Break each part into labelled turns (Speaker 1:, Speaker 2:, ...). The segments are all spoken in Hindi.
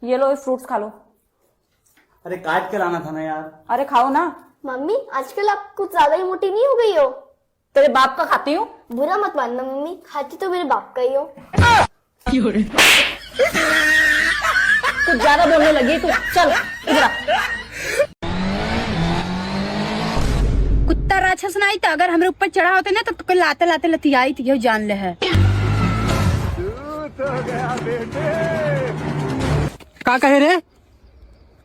Speaker 1: ये लो, ये फ्रूट्स खा लो।
Speaker 2: अरे काट के लाना था ना यार।
Speaker 1: अरे खाओ ना।
Speaker 3: मम्मी आजकल आप कुछ ज्यादा ही मोटी नहीं हो गई हो?
Speaker 1: तेरे बाप का खाती हूँ।
Speaker 3: बुरा मत मानना मम्मी, खाती तो मेरे बाप का ही हो।
Speaker 1: कुछ ज्यादा बोलने लगी तू। चल इधर आ।
Speaker 4: कुत्ता राक्षस नहीं था, अगर हमारे ऊपर चढ़ा होता ना तो तुके लाते लाते लतियाई थी, जान ले है।
Speaker 5: का कहे रे?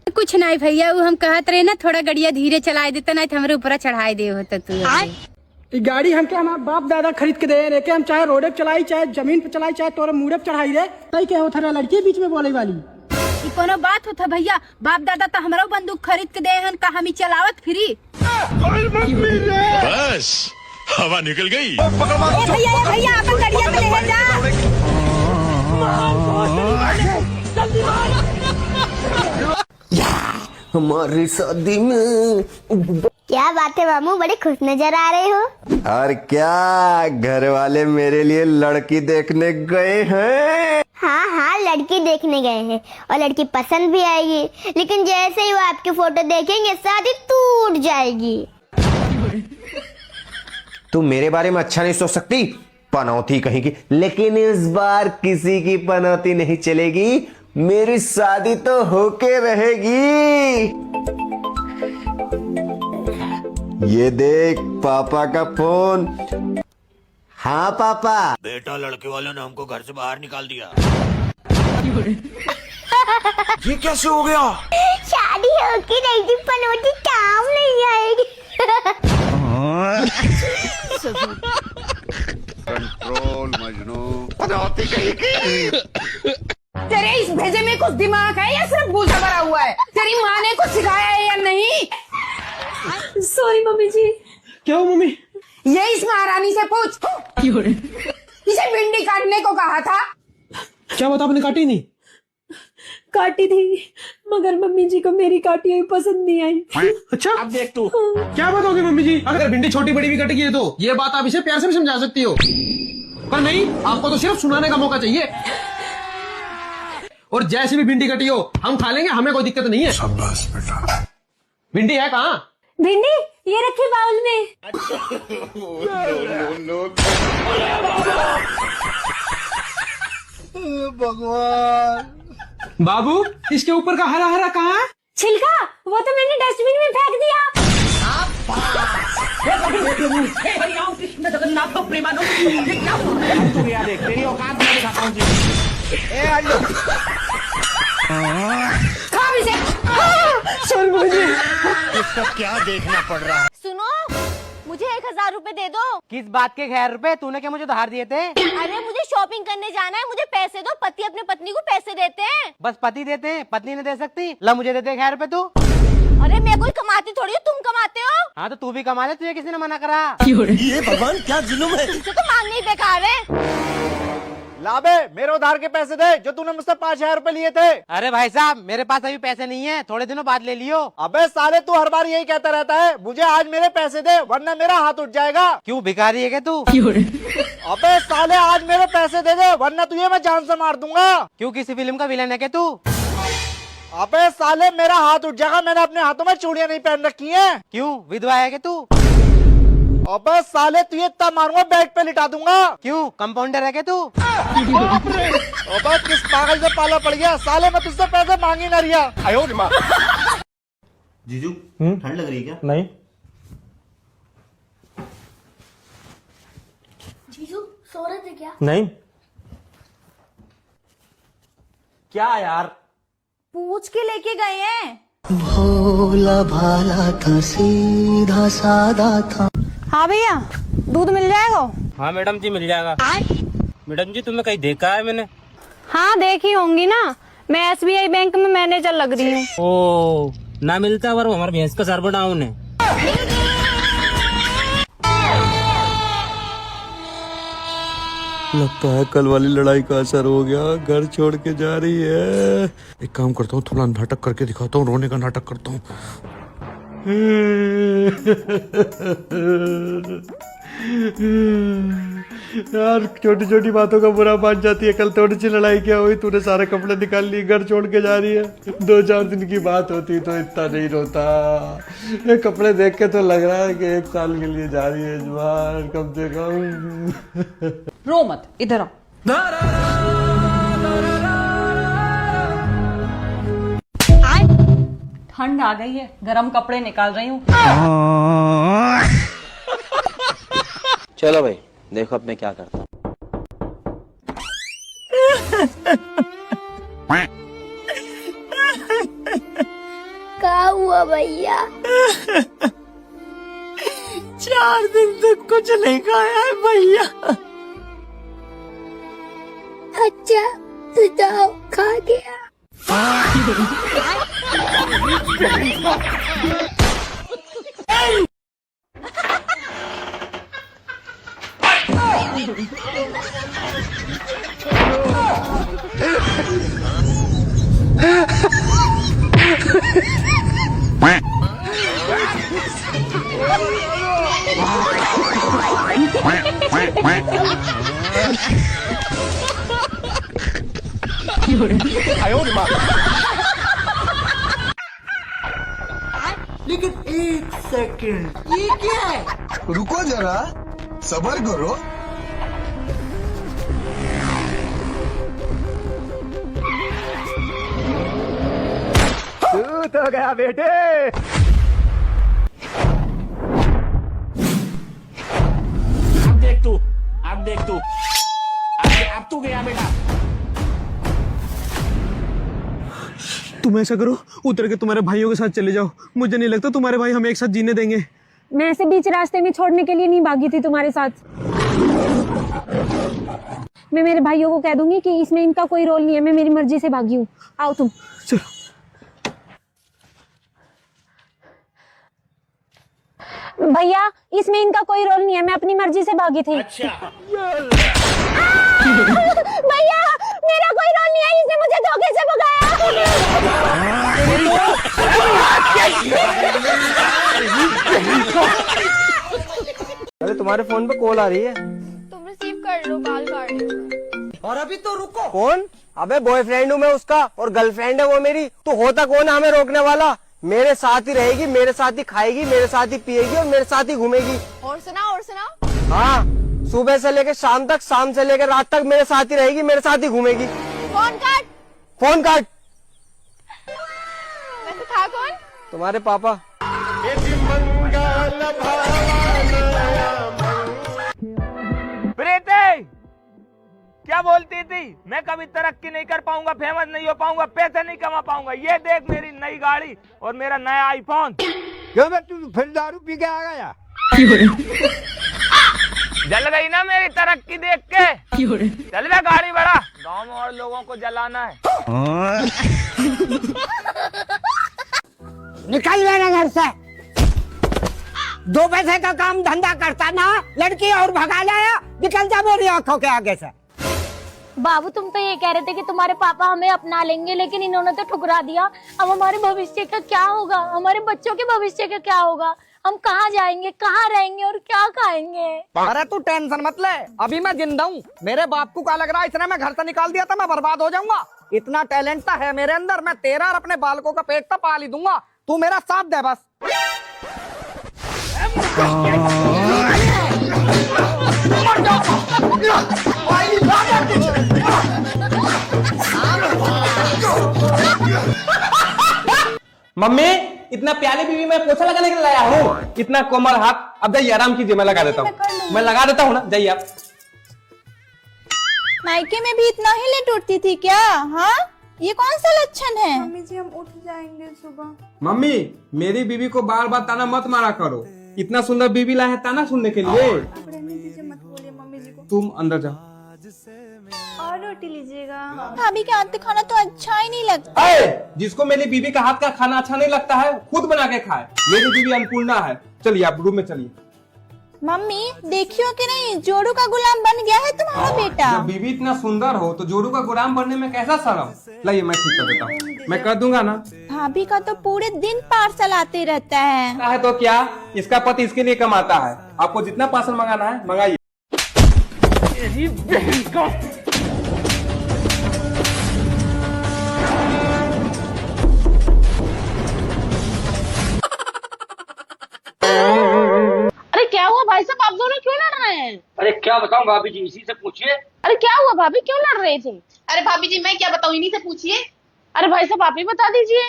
Speaker 4: कुछ नहीं भैया, वो हम कहत रहे ना थोड़ा गड़िया धीरे चलाए देता ना तो हमारे ऊपर चढ़ाई दे होता तू।
Speaker 5: ये गाड़ी हमके हमारे बाप दादा खरीद के दे रे के हम चाहे रोड पे चलाई चाहे जमीन पे चलाई चाहे तोरे मुड़े पे चढ़ाई रे। तई के होता रे लड़की बीच में बोले वाली।
Speaker 4: ये कोनो बात होता भैया? बाप दादा तो हमारा बंदूक खरीद के दे हन का हम ही चलावत फ्री।
Speaker 6: बस हवा निकल गई।
Speaker 4: भैया अपन गड़िया पे ले जा।
Speaker 7: हमारी शादी में
Speaker 3: क्या बात है मामू, बड़े खुश नजर आ रहे हो।
Speaker 7: और क्या, घर वाले मेरे लिए लड़की देखने गए हैं।
Speaker 3: हाँ हाँ, लड़की देखने गए हैं और लड़की पसंद भी आएगी, लेकिन जैसे ही वो आपकी फोटो देखेंगे शादी टूट जाएगी।
Speaker 7: तू मेरे बारे में अच्छा नहीं सोच सकती, पनौती कहीं की। लेकिन इस बार किसी की पनौती नहीं चलेगी, मेरी शादी तो होके रहेगी। ये देख पापा का फोन। हाँ पापा।
Speaker 6: बेटा लड़के वालों ने हमको घर से बाहर निकाल दिया।
Speaker 7: ये कैसे हो गया?
Speaker 3: शादी होके रहेगी, पनौती काम नहीं आएगी।
Speaker 6: कंट्रोल मजनू, पनौती कहीं की।
Speaker 4: तेरे इस भेजे में कुछ दिमाग है या सिर्फ भूसा भरा हुआ है? तेरी माँ ने कुछ सिखाया है या नहीं?
Speaker 1: सॉरी मम्मी जी।
Speaker 5: क्यों मम्मी?
Speaker 4: ये इस महारानी से पूछ। इसे भिंडी काटने को कहा था।
Speaker 5: क्या बता, आपने काटी नहीं?
Speaker 1: काटी थी मगर मम्मी जी को मेरी काटी हुई पसंद नहीं आई।
Speaker 5: अच्छा, अब देख तू क्या बताओगे मम्मी जी? अगर भिंडी छोटी बड़ी भी कट गई है तो ये बात आप इसे प्यार से भी समझा सकती हो, पर नहीं, आपको तो सिर्फ सुनाने का मौका चाहिए। और जैसे भी भिंडी कटी हो हम खा लेंगे, हमें कोई दिक्कत नहीं है। शाबाश बेटा। भिंडी है कहाँ?
Speaker 1: भिंडी ये रखी बाउल में।
Speaker 7: भगवान।
Speaker 5: बाबू, इसके ऊपर का हरा हरा कहाँ है?
Speaker 1: छिलका वो तो मैंने डस्टबिन में फेंक दिया।
Speaker 6: इसका क्या देखना पड़ रहा है?
Speaker 3: सुनो, मुझे 1000 रुपए दे दो।
Speaker 5: किस बात के 1000 रुपए? तूने क्या मुझे उधार दिए थे?
Speaker 3: अरे मुझे शॉपिंग करने जाना है, मुझे पैसे दो। पति अपने पत्नी को पैसे देते हैं।
Speaker 5: बस पति देते हैं, पत्नी नहीं दे सकती। ला मुझे दे दे 1000 रुपए तू।
Speaker 3: अरे मैं कोई कमाती थोड़ी हूँ, तुम कमाते हो।
Speaker 5: हाँ तो तू भी कमा ले, तुझे किसी ने मना करा?
Speaker 7: ये भगवान क्या जुल्म है।
Speaker 3: तुझे तो मांगने ही बेकार है।
Speaker 2: लाबे मेरे उधार के पैसे दे जो तूने मुझसे 5000 रुपए लिए थे।
Speaker 5: अरे भाई साहब, मेरे पास अभी पैसे नहीं है, थोड़े दिनों बाद ले लियो।
Speaker 2: अबे साले तू हर बार यही कहता रहता है, मुझे आज मेरे पैसे दे वरना मेरा हाथ उठ जाएगा।
Speaker 5: क्यों, भिखारी है क्या तू?
Speaker 2: अबे साले आज मेरे पैसे दे दे वरना तुझे मैं जान से मार दूंगा।
Speaker 5: क्यों, किसी फिल्म का विलन है क्या तू?
Speaker 2: अबे साले मेरा हाथ उठ जाएगा, मैंने अपने हाथों में चूड़ियां नहीं पहन रखी हैं।
Speaker 5: क्यों, विधवा है क्या तू?
Speaker 2: अबे साले तुझे इतना मारूंगा बेड पे लिटा दूंगा।
Speaker 5: क्यों, कंपाउंडर है क्या तू?
Speaker 2: अबे किस पागल से पाला पड़ गया, साले मैं तुझसे पैसे मांगी ना रिया।
Speaker 8: जीजू ठंड लग रही है क्या?
Speaker 5: नहीं।
Speaker 3: जीजू सो रहे थे क्या?
Speaker 5: नहीं। क्या यार?
Speaker 1: पूछ के लेके गए हैं।
Speaker 7: भोला भाला था, सीधा सादा था।
Speaker 1: हाँ भैया, दूध मिल जाएगा?
Speaker 5: हाँ मैडम जी मिल जाएगा। मैडम जी तुम्हें कहीं देखा है मैंने?
Speaker 1: हाँ देखी होंगी ना, मैं SBI बैंक में मैनेजर लग रही हूँ।
Speaker 5: ओ, ना मिलता पर हमारे भैंस का सर्वर डाउन है।
Speaker 7: लगता है कल वाली लड़ाई का असर हो गया, घर छोड़ के जा रही है। एक काम करता हूँ, थोड़ा नाटक करके दिखाता हूँ, रोने का नाटक करता हूँ।
Speaker 2: यार छोटी छोटी बातों का बुरा मान जाती है। कल थोड़ी सी लड़ाई क्या हुई, तूने सारे कपड़े निकाल लिए, घर छोड़ के जा रही है। 2-4 दिन की बात होती तो इतना नहीं रोता। ये कपड़े देख के तो लग रहा है कि 1 साल के लिए जा रही है जवान, कम से कम।
Speaker 9: रो मत, इधर आओ। ठंड आ गई है, गरम कपड़े निकाल रही हूँ।
Speaker 10: चलो भाई, देखो अब मैं क्या करता हूँ।
Speaker 3: क्या हुआ भैया?
Speaker 2: 4 दिन तक कुछ नहीं खाया है भैया।
Speaker 3: अच्छा तो जाओ, खा गया।
Speaker 2: लेकिन 1 सेकंड, ये क्या है?
Speaker 6: रुको जरा, सबर करो।
Speaker 2: तू तो गया बेटे।
Speaker 6: अब देख तू, अब तू गया बेटा।
Speaker 5: तुम ऐसा करो, उतर के तुम्हारे भाइयों के साथ चले जाओ। मुझे नहीं लगता तुम्हारे भाई हमें एक साथ जीने देंगे।
Speaker 1: मैं ऐसे बीच रास्ते में छोड़ने के लिए नहीं भागी थी तुम्हारे साथ। मैं मेरे भाइयों को कह दूंगी कि इसमें इनका कोई रोल नहीं है, मैं मेरी मर्जी से भागी हूँ। आओ तुम।
Speaker 5: चलो।
Speaker 1: भैया, इसमें इनका कोई रोल नहीं है, मैं अपनी मर्जी से भागी थी।
Speaker 6: अच्छा।
Speaker 1: भैया, मेरा कोई रोल नहीं है, इसने मुझे धोखे से भगाया।
Speaker 7: अरे तुम्हारे फोन पे कॉल आ रही है।
Speaker 3: तुम रिसीव कर लो, बाल काट रही हूँ।
Speaker 2: और अभी तो रुको।
Speaker 7: कौन? अबे बॉयफ्रेंड हूँ मैं उसका, और गर्लफ्रेंड है वो मेरी। तो होता कौन है हमें रोकने वाला? मेरे साथ ही रहेगी, मेरे साथ ही खाएगी, मेरे साथ ही पिएगी और मेरे साथ ही घूमेगी।
Speaker 3: और सुना?
Speaker 7: हाँ, सुबह से लेकर शाम तक, शाम से लेकर रात तक मेरे साथ ही रहेगी, मेरे साथ ही घूमेगी।
Speaker 3: फोन काट।
Speaker 7: फोन काट।
Speaker 3: वैसे था कौन?
Speaker 7: तुम्हारे पापा।
Speaker 2: प्रीति, क्या बोलती थी? मैं कभी तरक्की नहीं कर पाऊंगा, फेमस नहीं हो पाऊंगा, पैसे नहीं कमा पाऊंगा। ये देख मेरी नई गाड़ी और मेरा नया आईफोन। क्यों मैं, तू फिर दारू पी के आ गया? जल गई ना मेरी तरक्की देख के। चल बे, गाड़ी बढ़ा, गांव में और लोगों को जलाना है।
Speaker 11: निकल मेरे घर से। 2 पैसे का काम धंधा करता ना, लड़की और भगा लाया। निकल जा मेरी आंखों के आगे से।
Speaker 3: बाबू, तुम तो ये कह रहे थे कि तुम्हारे पापा हमें अपना लेंगे, लेकिन इन्होंने तो ठुकरा दिया। अब हमारे भविष्य का क्या होगा? हमारे बच्चों के भविष्य का क्या होगा? हम कहाँ जाएंगे, कहाँ रहेंगे और क्या खाएंगे?
Speaker 11: अरे तू टेंशन मत ले, अभी मैं जिंदा हूँ। मेरे बाप को क्या लग रहा है इसने मैं घर से निकाल दिया था मैं बर्बाद हो जाऊंगा? इतना टैलेंट तो है मेरे अंदर, मैं तेरा और अपने बालकों का पेट तो पाल ही दूंगा। तू मेरा साथ दे बस।
Speaker 5: मम्मी, इतना प्याली बीवी मैं पोछा लगाने के लिए लाया हूँ। इतना कोमल हाथ। अब जाइए, आराम कीजिए, मैं लगा देता हूँ। मैं लगा देता हूँ ना, जाइए आप।
Speaker 4: मायके में भी इतना ही लेट उठती थी क्या? हाँ, ये कौन सा लक्षण है?
Speaker 1: मम्मी जी, हम उठ जाएंगे सुबह।
Speaker 5: मम्मी, मेरी बीवी को बार बार ताना मत मारा करो। इतना सुंदर बीवी लाया है ताना सुनने के लिए।
Speaker 1: मत बोलिए मम्मी जी को।
Speaker 5: तुम अंदर जाओ।
Speaker 1: और रोटी लीजिएगा।
Speaker 4: भाभी के हाथ का खाना तो अच्छा ही नहीं लगता।
Speaker 5: जिसको मेरी बीवी का हाथ का खाना अच्छा नहीं लगता है, खुद बना के खाए। मेरी बीवी अन्नपूर्णा है। चलिए आप रूम में चलिए।
Speaker 4: मम्मी देखियो कि नहीं, जोड़ू का गुलाम बन गया है तुम्हारा बेटा।
Speaker 5: जब बीवी इतना सुंदर हो तो जोड़ू का गुलाम बनने में कैसा शर्म। लाइए मैं ठीक कर देता हूँ, मैं कर दूंगा ना।
Speaker 4: भाभी का तो पूरे दिन पार्सल आते रहता है।
Speaker 5: तो क्या इसका पति इसके लिए कमाता है। आपको जितना पार्सल मंगाना है मंगाइए।
Speaker 3: अरे क्या हुआ भाई साहब, आप दोनों क्यों लड़ रहे हैं?
Speaker 10: अरे क्या बताऊं भाभी जी, इसी से पूछिए।
Speaker 3: अरे क्या हुआ भाभी, क्यों लड़ रहे थे?
Speaker 4: अरे भाभी जी मैं क्या बताऊँ, इन्हीं से पूछिए।
Speaker 3: अरे भाई साहब आप ही बता दीजिए।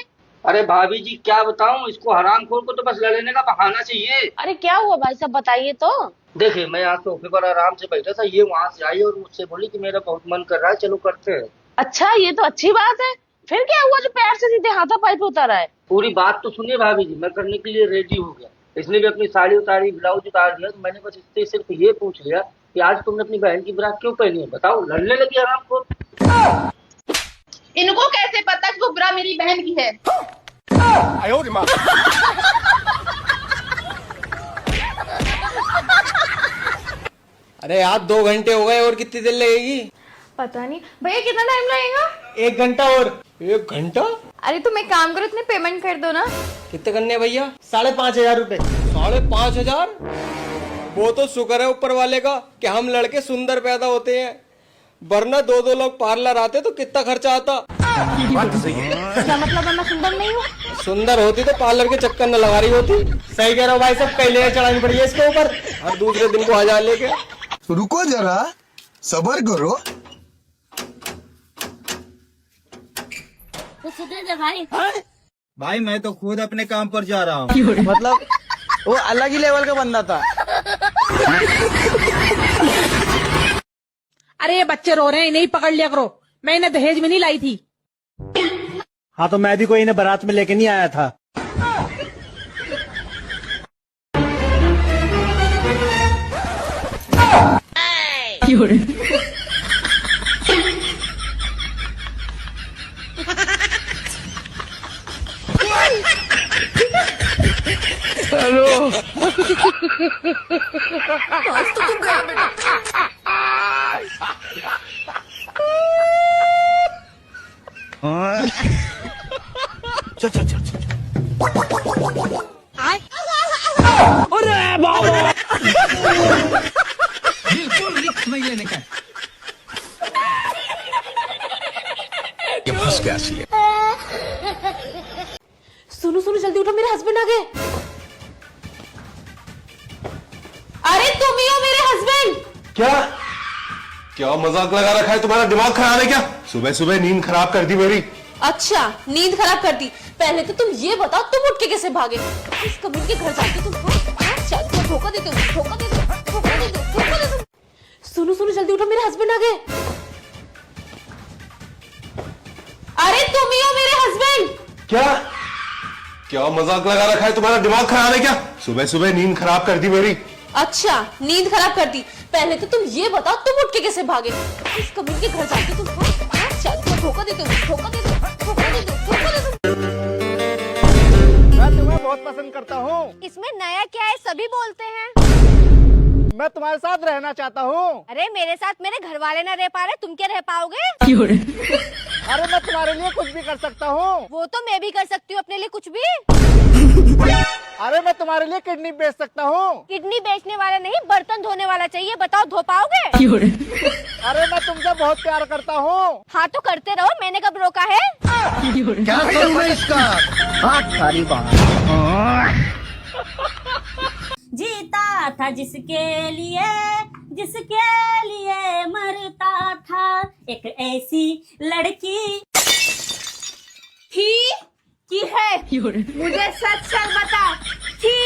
Speaker 10: अरे भाभी जी क्या बताऊं, इसको हरामखोर को तो बस लड़ने का बहाना चाहिए।
Speaker 3: अरे क्या हुआ भाई साहब, बताइए तो।
Speaker 10: देखिए मैं यहाँ सोफे पर आराम से बैठा था, ये वहाँ से आई और मुझसे बोली कि मेरा बहुत मन कर रहा है, चलो करते हैं।
Speaker 3: अच्छा ये तो अच्छी बात है। फिर क्या हुआ जो पैर से सीधे हाथापाई पे उतारा है?
Speaker 10: पूरी बात तो सुनिए भाभी जी, मैं करने के लिए रेडी हो गया। इसने भी अपनी साड़ी उतारी, ब्लाउज उतार दिया, तो मैंने बस इससे सिर्फ ये पूछ लिया कि आज तुमने अपनी बहन की बरात क्यों पहनी है, बताओ। लड़ने लगी हरामखोर।
Speaker 4: इनको कैसे पता कि वो बुरा मेरी बहन की है?
Speaker 5: अरे यार 2 घंटे हो गए, और कितनी देर लगेगी?
Speaker 1: पता नहीं भैया कितना टाइम लगेगा?
Speaker 5: 1 घंटा और। 1 घंटा?
Speaker 1: अरे तुम एक काम करो, इतने पेमेंट कर दो ना।
Speaker 5: कितने करने हैं भैया? 5,500 रुपए। 5,500? वो तो शुक्र है ऊपर वाले का कि हम लड़के सुंदर पैदा होते हैं, वरना 2-2 लोग पार्लर आते तो कितना खर्चा आता।
Speaker 3: क्या मतलब है मैं सुंदर नहीं हूँ?
Speaker 5: सुंदर होती तो पार्लर के चक्कर न लगा रही होती। सही कह रहा हो भाई साहब, कई लेयर चढ़ानी पड़ी है इसके ऊपर, और दूसरे दिन को 1000 लेके।
Speaker 6: रुको जरा, सबर करो।
Speaker 3: तो सुधर जा भाई।
Speaker 8: भाई मैं तो खुद अपने काम पर जा रहा हूँ।
Speaker 11: मतलब वो अलग ही लेवल का बंदा था।
Speaker 9: अरे ये बच्चे रो रहे हैं, इन्हें पकड़ लिया करो। मैं इन्हें दहेज में नहीं लाई थी।
Speaker 11: हाँ तो मैं भी कोई इन्हें बारात में लेके नहीं आया था।
Speaker 1: सुनो सुनो जल्दी उठो, मेरे हस्बैंड आ गए। अरे तुम ही हो मेरे हस्बैंड।
Speaker 6: क्या मजाक लगा रखा है, तुम्हारा दिमाग खराब है क्या? सुबह सुबह नींद खराब कर दी मेरी।
Speaker 1: अच्छा नींद खराब कर दी, पहले तो तुम ये बताओ तुम उठ के कैसे भागे? इस कमीन के घर जाके तुम धोखा देते हो, धोखा देते हो, धोखा देते हो, धोखा देते हो। सुनो सुनो जल्दी उठो, मेरे हस्बैंड आ गए। अरे तुम ही हो मेरे हस्बैंड।
Speaker 6: क्या मजाक लगा रखा है, तुम्हारा दिमाग खराब है क्या? सुबह सुबह नींद खराब कर दी मेरी।
Speaker 1: अच्छा नींद खराब कर दी, पहले तो तुम ये बताओ तुम उठ के कैसे भागे? इस कमीन के घर जाके तुम धोखा देते हो, धोखा देते हो, धोखा देते हो, धोखा देते हो।
Speaker 11: मैं तुम्हें बहुत पसंद करता हूँ।
Speaker 4: इसमें नया क्या है, सभी बोलते हैं।
Speaker 11: मैं तुम्हारे साथ रहना चाहता हूँ।
Speaker 4: अरे मेरे साथ मेरे घर वाले ना रह पा रहे, तुम क्या रह पाओगे?
Speaker 11: अरे मैं तुम्हारे लिए कुछ भी कर सकता हूँ।
Speaker 4: वो तो मैं भी कर सकती हूँ अपने लिए कुछ भी।
Speaker 11: अरे मैं तुम्हारे लिए किडनी बेच सकता हूँ।
Speaker 4: किडनी बेचने वाला नहीं, बर्तन धोने वाला चाहिए, बताओ धो पाओगे?
Speaker 11: अरे मैं तुमसे बहुत प्यार करता हूँ।
Speaker 4: हाँ तो करते रहो, मैंने कब रोका है?
Speaker 11: क्या करूँ मैं इसका? सारी बात।
Speaker 3: जीता था जिसके लिए मरता था, एक ऐसी लड़की
Speaker 4: थी कि है? मुझे सच सच बता, थी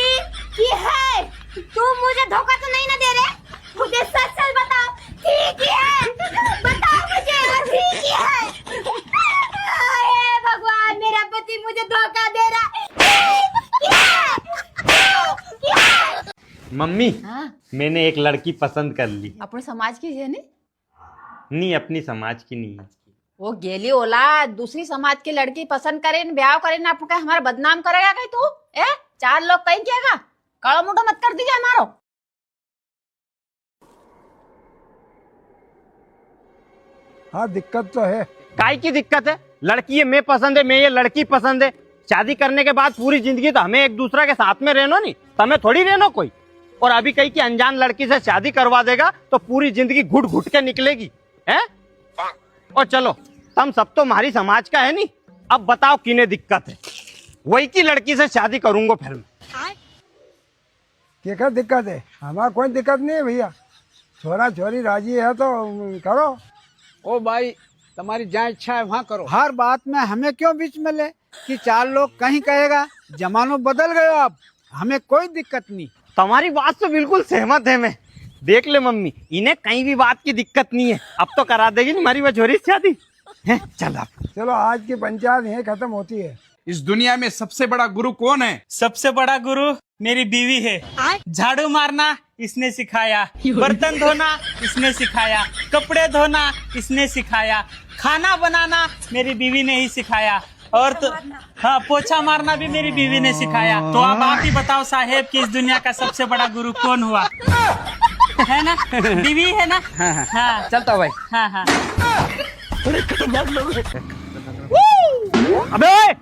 Speaker 4: कि है? तुम मुझे धोखा तो नहीं ना दे रहे? मुझे सच सच बताओ, थी कि है? बताओ मुझे, थी कि है? हे भगवान, मेरा पति मुझे धोखा दे रहा है।
Speaker 5: मम्मी मैंने एक लड़की पसंद कर ली।
Speaker 4: अपने समाज की है
Speaker 5: नहीं, अपनी समाज की नहीं है।
Speaker 4: वो गेली औलाद दूसरी समाज की लड़की पसंद करे, ब्याह करे ना, आपको हमारा बदनाम करेगा कहीं तू? 4 लोग कहीं किएगा? काला मोटा मत कर दीजिए हमारो।
Speaker 2: हाँ दिक्कत तो है।
Speaker 8: काय की दिक्कत है? लड़की है मैं पसंद है, मैं ये लड़की पसंद है। शादी करने के बाद पूरी जिंदगी तो हमें एक दूसरे के साथ में रहना नहीं, तमें थोड़ी रहना कोई। और अभी कहीं की अनजान लड़की से शादी करवा देगा तो पूरी जिंदगी घुट घुट के निकलेगी है। और चलो तुम सब तो हमारी समाज का है नहीं, अब बताओ किन्हें दिक्कत है? वही की लड़की से शादी करूंगा फिर मैं।
Speaker 2: क्या दिक्कत है? हमारा कोई दिक्कत नहीं है भैया, छोरा छोरी राजी है तो करो।
Speaker 11: ओ भाई तुम्हारी जहाँ इच्छा है वहाँ करो, हर बात में हमें क्यों बीच में ले कि चार लोग कहीं कहेगा। जमानो बदल गए, अब हमें कोई दिक्कत नहीं।
Speaker 8: तुम्हारी बात से बिल्कुल सहमत है मैं। देख ले मम्मी, इन्हें कहीं भी बात की दिक्कत नहीं है, अब तो करा देगी नहीं हमारी छोरी से शादी है। चलो
Speaker 2: आज की पंचायत यहीं खत्म होती है।
Speaker 11: इस दुनिया में सबसे बड़ा गुरु कौन है?
Speaker 9: सबसे बड़ा गुरु मेरी बीवी है। झाड़ू मारना इसने सिखाया, बर्तन धोना इसने सिखाया, कपड़े धोना इसने सिखाया, खाना बनाना मेरी बीवी ने ही सिखाया, और तो हाँ पोछा मारना भी मेरी बीवी ने सिखाया। तो अब आप ही बताओ साहेब कि इस दुनिया का सबसे बड़ा गुरु कौन हुआ? है ना, बीवी है ना। हाँ
Speaker 11: चलता भाई।
Speaker 9: हाँ हाँ।
Speaker 8: अबे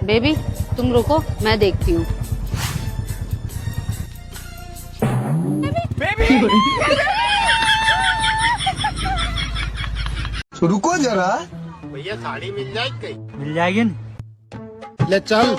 Speaker 1: बेबी तुम रुको, मैं देखती हूँ।
Speaker 2: रुको जरा,
Speaker 8: भैया साड़ी मिल जाएगी?
Speaker 9: मिल जाएगी ना।
Speaker 2: ले चल।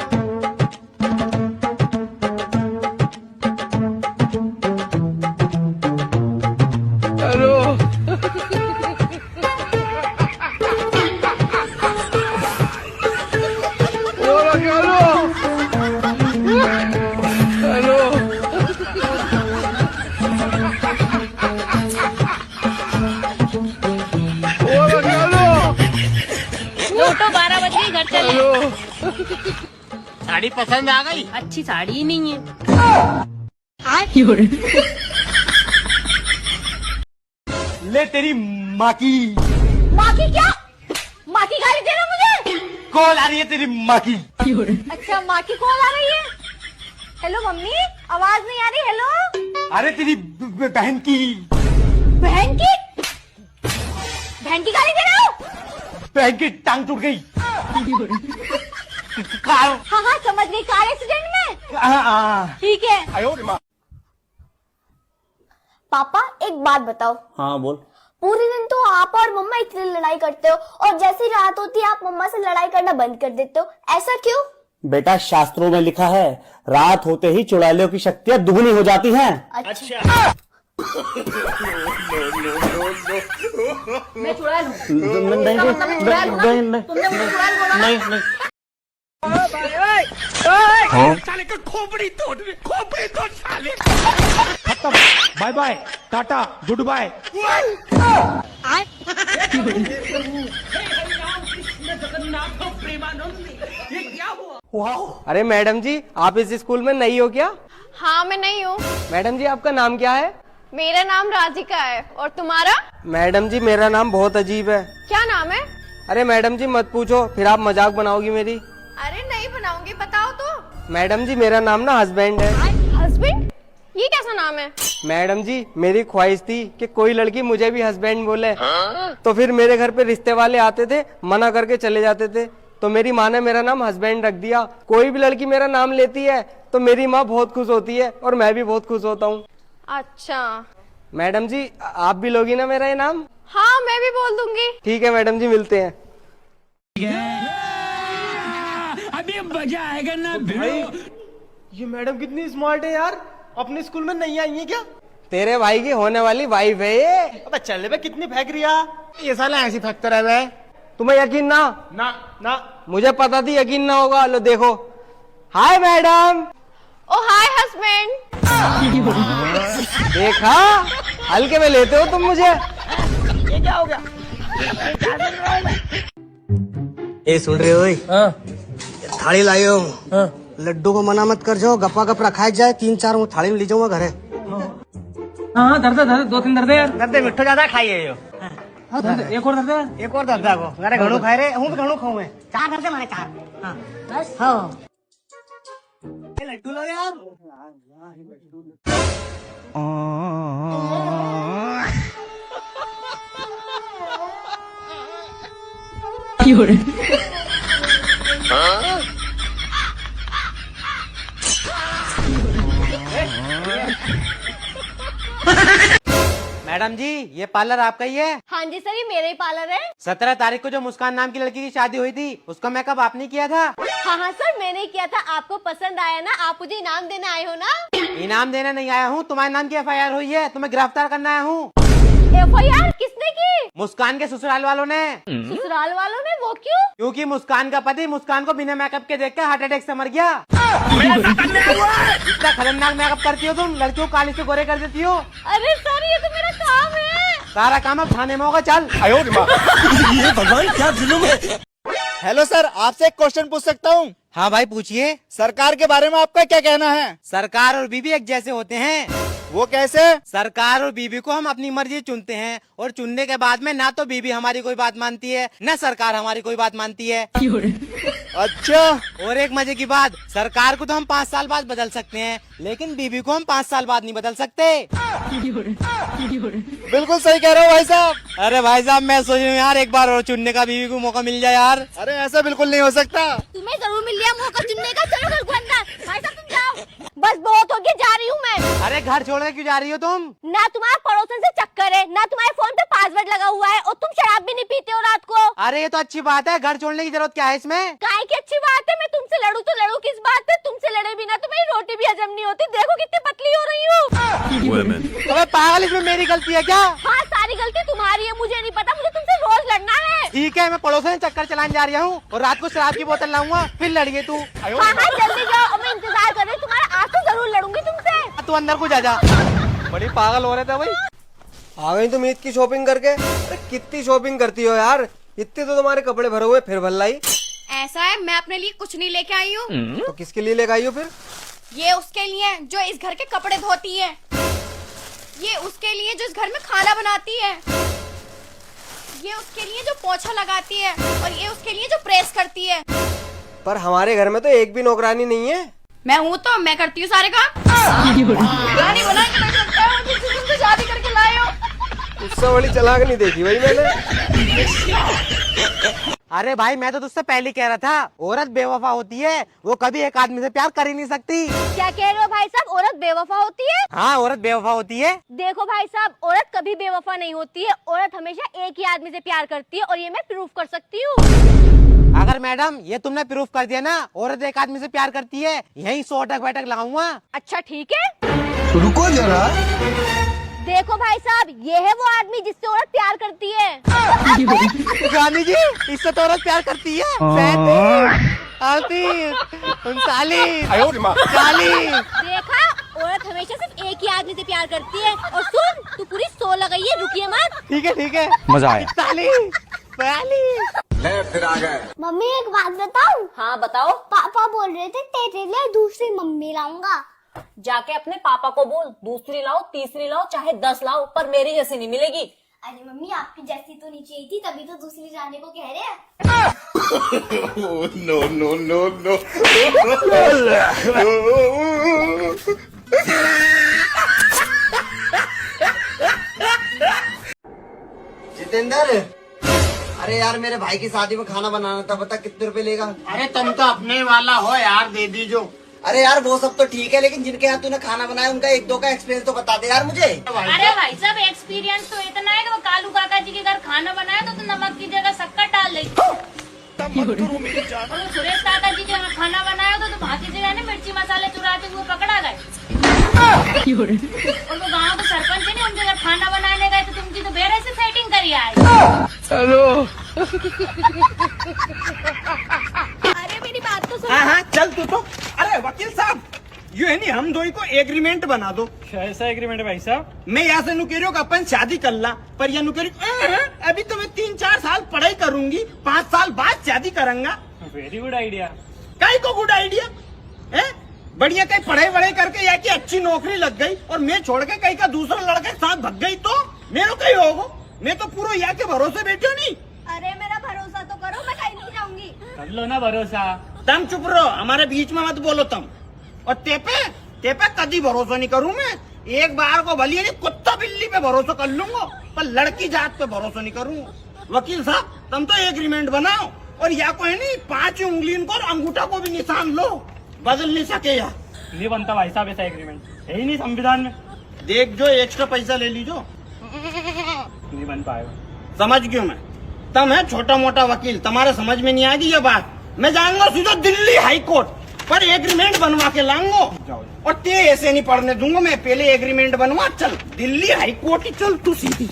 Speaker 1: तो 12 बज गई, घर चले।
Speaker 8: साड़ी पसंद आ गई?
Speaker 1: अच्छी साड़ी ही नहीं है।
Speaker 8: ले तेरी माँ की।
Speaker 4: माँ की क्या? माँ की गाली दे रहे हो मुझे?
Speaker 8: कॉल आ रही है तेरी माँ की।
Speaker 4: अच्छा माँ की कॉल आ रही है। हेलो मम्मी, आवाज नहीं आ रही। हेलो।
Speaker 8: अरे तेरी बहन की।
Speaker 4: बहन की? बहन की गाली दे रहे हो?
Speaker 8: बहन की टांग टूट गई। कार।
Speaker 4: हाँ समझ गई, कार एक्सीडेंट में। ठीक है। पापा एक बात बताओ।
Speaker 9: हाँ बोल।
Speaker 4: पूरे दिन तो आप और मम्मा इतनी लड़ाई करते हो, और जैसी रात होती है आप मम्मा से लड़ाई करना बंद कर देते हो, ऐसा क्यों?
Speaker 9: बेटा शास्त्रों में लिखा है रात होते ही चुड़ैलों की शक्तियाँ दुगनी हो जाती हैं।
Speaker 4: अच्छा। मैं चुड़ैल हूँ?
Speaker 9: नहीं नहीं।
Speaker 8: साले का खोपड़ी तोड़ साले।
Speaker 2: खत्म, bye bye, tata, goodbye.
Speaker 5: अरे मैडम जी, आप इस स्कूल में नई हो क्या?
Speaker 4: हाँ मैं नहीं हूँ।
Speaker 5: मैडम जी आपका नाम क्या है?
Speaker 4: मेरा नाम राधिका है, और तुम्हारा?
Speaker 5: मैडम जी मेरा नाम बहुत अजीब है।
Speaker 4: क्या नाम है?
Speaker 5: अरे मैडम जी मत पूछो, फिर आप मजाक बनाओगी मेरी।
Speaker 4: अरे नहीं बनाऊंगी, बताओ तो।
Speaker 5: मैडम जी मेरा नाम ना हस्बैंड है।
Speaker 4: हस्बैंड? ये कैसा नाम है?
Speaker 5: मैडम जी मेरी ख्वाहिश थी कि कोई लड़की मुझे भी हस्बैंड बोले। तो फिर मेरे घर पे रिश्ते वाले आते थे, मना करके चले जाते थे, तो मेरी माँ ने मेरा नाम हस्बैंड रख दिया। कोई भी लड़की मेरा नाम लेती है तो मेरी माँ बहुत खुश होती है, और मैं भी बहुत खुश होता हूँ।
Speaker 4: अच्छा
Speaker 5: मैडम जी आप भी लोगी ना मेरा ये नाम?
Speaker 4: हाँ मैं भी बोल दूंगी।
Speaker 5: ठीक है मैडम जी, मिलते हैं।
Speaker 9: अभी मजा आएगा ना
Speaker 5: भाई ये मैडम कितनी स्मार्ट है यार, अपने स्कूल में नहीं आई है क्या? तेरे भाई की होने वाली वाइफ है ये।
Speaker 8: अबे चल बे, कितनी फेंक रही है
Speaker 5: ये साला ऐसी फेंकता रहा है। तुम्हें यकीन ना?
Speaker 8: ना
Speaker 5: मुझे पता थी यकीन ना होगा। लो देखो। Hi madam.
Speaker 4: Oh hi husband.
Speaker 5: देखा, हल्के में लेते हो तुम मुझे।
Speaker 8: ये क्या हो गया?
Speaker 11: ए सुन रहे हो? थाली लाए हो? लड्डू को मना मत कर जाओ, गप्पा गप रखा जाए, 3-4 वो थाली में ले जाऊंगा घरे।
Speaker 9: हाँ दर्द 2-3 दर्द यार।
Speaker 11: दर्दे मिठो ज्यादा खाइए यो।
Speaker 9: एक और दर्द।
Speaker 11: एक और दर्दा को अरे घणो खाए रे, हूँ भी घणो खाऊं मैं। 4 दर्दे माने 4। हाँ बस। हाँ लड्डू लो यार।
Speaker 8: मैडम जी, ये पार्लर आपका ही है?
Speaker 4: हाँ जी सर, ये मेरा ही पार्लर है।
Speaker 8: 17 तारीख को जो मुस्कान नाम की लड़की की शादी हुई थी, उसका मेकअप आपने किया था?
Speaker 4: हाँ सर, मैंने ही किया था। आपको पसंद आया ना? आप मुझे इनाम देने आए हो ना?
Speaker 8: इनाम देने नहीं आया हूँ, तुम्हारे नाम की FIR हुई है, तुम्हें गिरफ्तार करना आया हूँ।
Speaker 4: FIR किसने की?
Speaker 8: मुस्कान के ससुराल वालों ने।
Speaker 4: ससुराल वालों ने? वो क्यों?
Speaker 8: क्योंकि मुस्कान का पति मुस्कान को बिना मेकअप के देख के हार्ट अटैक से मर गया। इतना खतरनाक मेकअप करती हो तुम, लड़कियों को काली से गोरे कर देती हो।
Speaker 4: अरे सर, ये तो मेरा काम है।
Speaker 8: सारा काम अब थाने में होगा, चल।
Speaker 9: ये भगवान क्या जुल्म है।
Speaker 11: हेलो सर, आपसे एक क्वेश्चन पूछ सकता हूँ?
Speaker 8: हाँ भाई पूछिए।
Speaker 11: सरकार के बारे में आपका क्या कहना है?
Speaker 8: सरकार और बीवी एक जैसे होते हैं।
Speaker 11: वो कैसे?
Speaker 8: सरकार और बीवी को हम अपनी मर्जी चुनते हैं, और चुनने के बाद में ना तो बीवी हमारी कोई बात मानती है, न सरकार हमारी कोई बात मानती है।
Speaker 11: अच्छा।
Speaker 8: और एक मजे की बात, सरकार को तो हम 5 साल बाद बदल सकते हैं, लेकिन बीवी को हम 5 साल बाद नहीं बदल सकते।
Speaker 11: बिल्कुल सही कह रहे हो भाई साहब।
Speaker 8: अरे भाई साहब, मैं सोच रहा हूँ यार, एक बार और चुनने का बीवी को मौका मिल जाए यार।
Speaker 11: अरे ऐसा बिल्कुल नहीं हो सकता।
Speaker 4: तुम्हें जरूर मिल लिया मौका चुनने का। चलो घर को अंदर। भाई साहब तुम जाओ, बस बहुत हो गया, जा रही हूँ मैं।
Speaker 8: अरे घर छोड़ के क्यों जा रही हो तुम?
Speaker 4: ना तुम्हारा पड़ोसन से चक्कर है, ना तुम्हारे फोन पे पासवर्ड लगा हुआ है, और तुम शराब भी नहीं पीते हो रात को।
Speaker 8: अरे ये तो अच्छी बात है, घर छोड़ने की जरूरत क्या है इसमें?
Speaker 4: काहे की अच्छी बात है? मैं तुमसे लड़ू तो लड़ू किस बात पे? तुमसे लड़े बिना तो मेरी रोटी भी हजम नहीं होती। देखो कितनी पतली हो रही हूँ।
Speaker 8: अबे पागल, इसमें मेरी गलती है क्या?
Speaker 4: हाँ, सारी गलती तुम्हारी है। मुझे नहीं पता, मुझे तुमसे रोज लड़ना है।
Speaker 8: ठीक है, मैं पड़ोसन से चक्कर चलाने जा रहा हूँ, और रात को शराब की बोतल लाऊंगा, फिर लड़िए तू।
Speaker 4: हाँ जल्दी जाओ, और मैं इंतजार कर रही हूँ तुम्हारा। आज तो जरूर लड़ूंगी तुमसे।
Speaker 8: तू अंदर को जा।
Speaker 5: बड़ी पागल हो रहे थे भाई। आ गई तुम ईद की शॉपिंग करके? अरे कितनी शॉपिंग करती हो यार, इतने तो तुम्हारे कपड़े भरे हुए, फिर भलाई।
Speaker 4: ऐसा है, मैं अपने लिए कुछ नहीं लेके आई हूँ।
Speaker 5: तो किसके लिए लेकर आई हो फिर?
Speaker 4: ये उसके लिए जो इस घर के कपड़े धोती है, ये उसके लिए जो इस घर में खाना बनाती है, ये उसके लिए जो पोछा लगाती है, और ये उसके लिए जो प्रेस करती है।
Speaker 5: पर हमारे घर में तो एक भी नौकरानी नहीं है।
Speaker 4: मैं हूँ तो मैं करती हूँ सारे काम। नौकरानी बना के रख सकते हो, जिससे तुमसे शादी करके लाए हो।
Speaker 5: उससे बड़ी चालाक नहीं देखी भाई मैंने।
Speaker 8: अरे भाई, मैं तो तुझसे पहले कह रहा था, औरत बेवफा होती है, वो कभी एक आदमी से प्यार कर ही नहीं सकती।
Speaker 4: क्या कह रहे हो भाई साहब? औरत बेवफा होती है?
Speaker 8: हाँ, औरत बेवफा होती है।
Speaker 4: देखो भाई साहब, औरत कभी बेवफा नहीं होती है। औरत हमेशा एक ही आदमी से प्यार करती है, और ये मैं प्रूफ कर सकती हूँ।
Speaker 8: अगर मैडम ये तुमने प्रूफ कर दिया ना, औरत एक आदमी से प्यार करती है, यही 100 अटक बैठक लगाऊंगा।
Speaker 4: अच्छा ठीक है,
Speaker 6: रुको जरा।
Speaker 4: देखो भाई साहब, ये है वो आदमी जिससे औरत प्यार करती है।
Speaker 8: गांधी जी, इससे तो औरत प्यार करती है। 40
Speaker 4: देखा, औरत हमेशा सिर्फ एक ही आदमी से प्यार करती है। और सुन, तू पूरी 100 लगाइए, रुकिए मत।
Speaker 8: ठीक है,
Speaker 11: मजा आया।
Speaker 8: 40
Speaker 3: मम्मी एक बात बताऊं?
Speaker 4: हाँ बताओ।
Speaker 3: पापा बोल रहे थे तेरे लिए दूसरी मम्मी लाऊंगा।
Speaker 1: जाके अपने पापा को बोल, दूसरी लाओ, तीसरी लाओ, चाहे 10 लाओ, पर मेरी जैसी नहीं मिलेगी।
Speaker 3: अरे मम्मी, आपकी जैसी तो नहीं चाहिए थी, तभी तो दूसरी लाने को कह रहे हैं।
Speaker 6: No no no no.
Speaker 7: Jitendra, अरे यार मेरे भाई की शादी में खाना बनाना था, बता कितने रुपए लेगा?
Speaker 8: अरे तुम तो अपने वाला हो यार, दे दीजो।
Speaker 7: अरे यार वो सब तो ठीक है, लेकिन जिनके यहाँ तूने खाना बनाया उनका 1-2 का एक्सपीरियंस तो बता दे यार मुझे।
Speaker 3: अरे भाई साहब, एक्सपीरियंस तो इतना है कि वो कालू काका जी के घर खाना बनाया तो नमक की जगह शक्कर डाल दी। और वो सुरेश काका जी के यहाँ खाना बनाया तो वहाँ की जगह ने मिर्ची मसाले चुराते हुए पकड़ा गए। और वो गाँव के सरपंच है, उनके घर खाना बनाने गए तो तुमकी तो बेरे से सेटिंग करी आए।
Speaker 4: अरे मेरी बात तो सुन।
Speaker 9: हाँ, चल तू तो। अरे वकील साहब, यू है नहीं, हम दोई को एग्रीमेंट बना दो।
Speaker 12: कैसा एग्रीमेंट है भाई साहब?
Speaker 9: मैं यहाँ से नु कह रही हूँ कि अपन शादी कर ला, पर यह नु कह रही अभी तो मैं 3-4 साल पढ़ाई करूंगी, 5 साल बाद शादी करूंगा।
Speaker 12: Very good idea.
Speaker 9: कई को गुड आइडिया है? बढ़िया कहीं पढ़ाई करके या की अच्छी नौकरी लग गई, और मैं छोड़ के कहीं का दूसरा लड़के साथ भग गई तो मेरे कहीं होगा। मैं तो पूरा यहाँ के भरोसे बैठे नहीं।
Speaker 4: अरे मेरा भरोसा तो करो, मैं कहीं नहीं जाऊंगी।
Speaker 12: कर लो ना भरोसा।
Speaker 9: तुम चुप रहो, हमारे बीच में मत बोलो तुम। और तेपे कभी भरोसा नहीं करूं मैं। एक बार को भली नहीं, कुत्ता बिल्ली पे भरोसा कर लूंगा, पर लड़की जात पे भरोसा नहीं करूंगा।
Speaker 8: वकील साहब तुम तो एग्रीमेंट बनाओ और या कोई नहीं 5 उंगली को और अंगूठा को भी निशान लो, बदल नहीं सके या
Speaker 12: नहीं बनता भाई साहब ऐसा एग्रीमेंट, है ही नहीं संविधान में।
Speaker 8: देख जो एक्स्ट्रा पैसा ले लीजो,
Speaker 12: नहीं बन पाएगा।
Speaker 8: समझ क्यों मैं, तुम है छोटा मोटा वकील, तुम्हारे समझ में नहीं आएगी ये बात। मैं जाऊंगा सीधा दिल्ली हाई कोर्ट पर एग्रीमेंट बनवा के लाऊंगा और ते ऐसे नहीं पढ़ने दूंगा मैं, पहले एग्रीमेंट बनवा, चल दिल्ली हाई कोर्ट ही चल तू सीधी।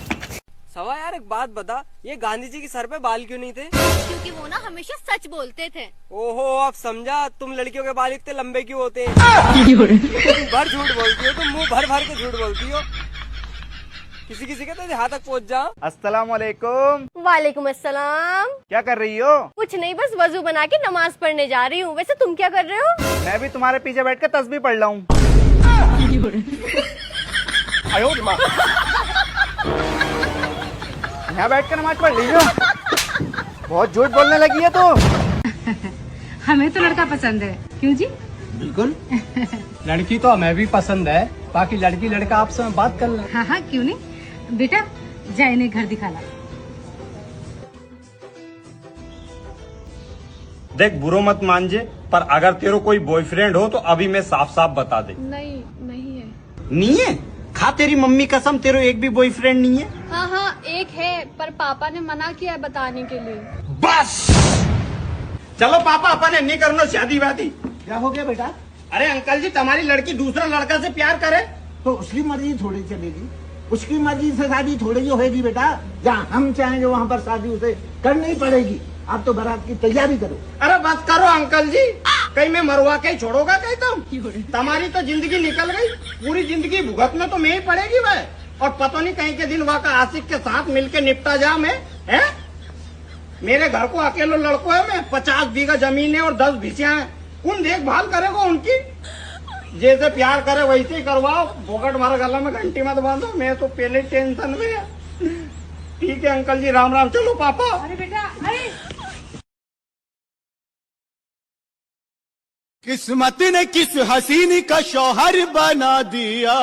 Speaker 5: सवा यार एक बात बता, ये गांधी जी के सर पे बाल क्यों नहीं थे?
Speaker 4: क्योंकि वो ना हमेशा सच बोलते थे।
Speaker 5: ओहो अब समझा, तुम लड़कियों के बाल इतने लंबे क्यों होते हैं? तुम भर झूठ बोलती हो, तुम मुंह भर भर के झूठ बोलती हो, किसी किसी के तो यहाँ तक पहुँच जा।
Speaker 8: अस्सलाम वालेकुम।
Speaker 4: वालेकुम अस्सलाम।
Speaker 8: क्या कर रही हो?
Speaker 4: कुछ नहीं, बस वजू बना के नमाज पढ़ने जा रही हूँ। वैसे तुम क्या कर रहे हो?
Speaker 8: मैं भी तुम्हारे पीछे बैठ कर तस्बीह पढ़ रहा हूँ। यहाँ बैठ कर नमाज पढ़ लीजिए। बहुत झूठ बोलने लगी है तो।
Speaker 1: हमें तो लड़का पसंद है, क्यों जी?
Speaker 8: बिल्कुल।
Speaker 9: लड़की तो हमें भी पसंद है, बाकी लड़की लड़का आपस में बात कर ले।
Speaker 1: हाँ हाँ क्यों नहीं, बेटा जा इन्हें घर दिखाना।
Speaker 8: देख बुरो मत मान जे, पर अगर तेरे कोई बॉयफ्रेंड हो तो अभी मैं साफ साफ बता दे।
Speaker 1: नहीं नहीं है।
Speaker 8: नहीं है? खा तेरी मम्मी कसम, तेरे एक भी बॉयफ्रेंड नहीं है?
Speaker 1: हाँ हाँ एक है, पर पापा ने मना किया है बताने के लिए।
Speaker 8: बस चलो पापा अपन नहीं करना शादी वादी।
Speaker 11: क्या हो गया बेटा?
Speaker 8: अरे अंकल जी तुम्हारी लड़की दूसरा लड़का से प्यार करे
Speaker 11: तो उसकी मर्जी थोड़ी चलेगी, उसकी मर्जी से शादी थोड़ी होगी बेटा। जहाँ हम चाहेंगे वहाँ पर शादी उसे करनी ही पड़ेगी। आप तो बारात की तैयारी करो।
Speaker 8: अरे बस करो अंकल जी, कहीं मैं मरवा के छोड़ोगा कहीं तुम? तुम्हारी तो जिंदगी निकल गई, पूरी जिंदगी भुगत में तो मैं ही पड़ेगी वह, और पता नहीं कहीं के दिन वहाँ का आशिक के साथ मिलके निपटा जा मैं, है? मेरे घर को अकेले लड़को है मैं, 50 बीघा जमीन है और 10 भैंसियां हैं, कौन देखभाल करेगा उनकी? जैसे प्यार करे वैसे ही करवाओ, बोकट मारा गला में घंटी मत बांधो, मैं तो पहले टेंशन में है। ठीक है अंकल जी, राम राम। चलो पापा।
Speaker 1: अरे बेटा अरे
Speaker 2: किस्मत ने किस हसीनी का शौहर बना दिया,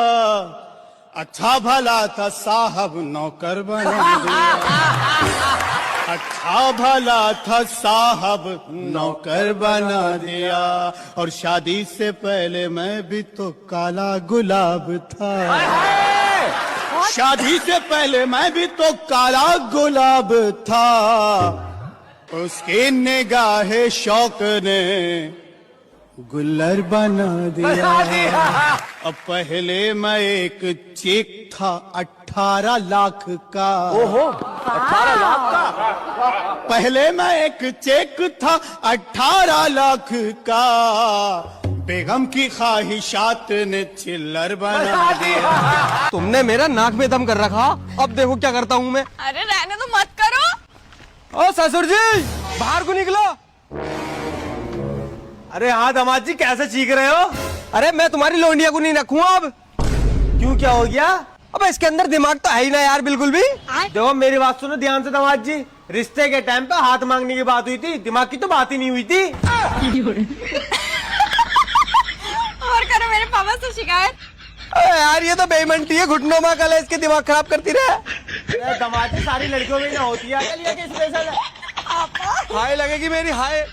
Speaker 2: अच्छा भला था साहब नौकर बना दिया। अच्छा भला था साहब नौकर बना दिया, और शादी से पहले मैं भी तो काला गुलाब था। शादी से पहले मैं भी तो काला गुलाब था, उसकी निगाहे शौक ने गुल्लर बना दिया। अब पहले मैं एक चेक था 18 लाख का। ओहो 18 लाख का? पहले मैं एक चेक था 18 लाख का, बेगम की ख्वाहिशात ने चिल्लर बना दिया।
Speaker 5: तुमने मेरा नाक में दम कर रखा, अब देखो क्या करता हूँ मैं।
Speaker 4: अरे रहने तो मत करो।
Speaker 5: ओ ससुर जी बाहर को निकलो। अरे हाँ दामाद जी कैसे चीख रहे हो? अरे मैं तुम्हारी लोंडिया को नहीं रखूंगा अब। क्यों क्या हो गया? अब इसके अंदर दिमाग तो है ही ना यार बिल्कुल भी। देखो मेरी बात सुनो ध्यान से दामाद जी, रिश्ते के टाइम पे हाथ मांगने की बात हुई थी, दिमाग की तो बात ही नहीं हुई थी।
Speaker 4: और करो मेरे पापा से शिकायत।
Speaker 5: अरे यार ये तो बेईमानती है, घुटनों में कल इसके दिमाग खराब करती रहे। दामाद जी सारी लड़कियों में ना होती है, स्पेशल हाय लगेगी मेरी हाय।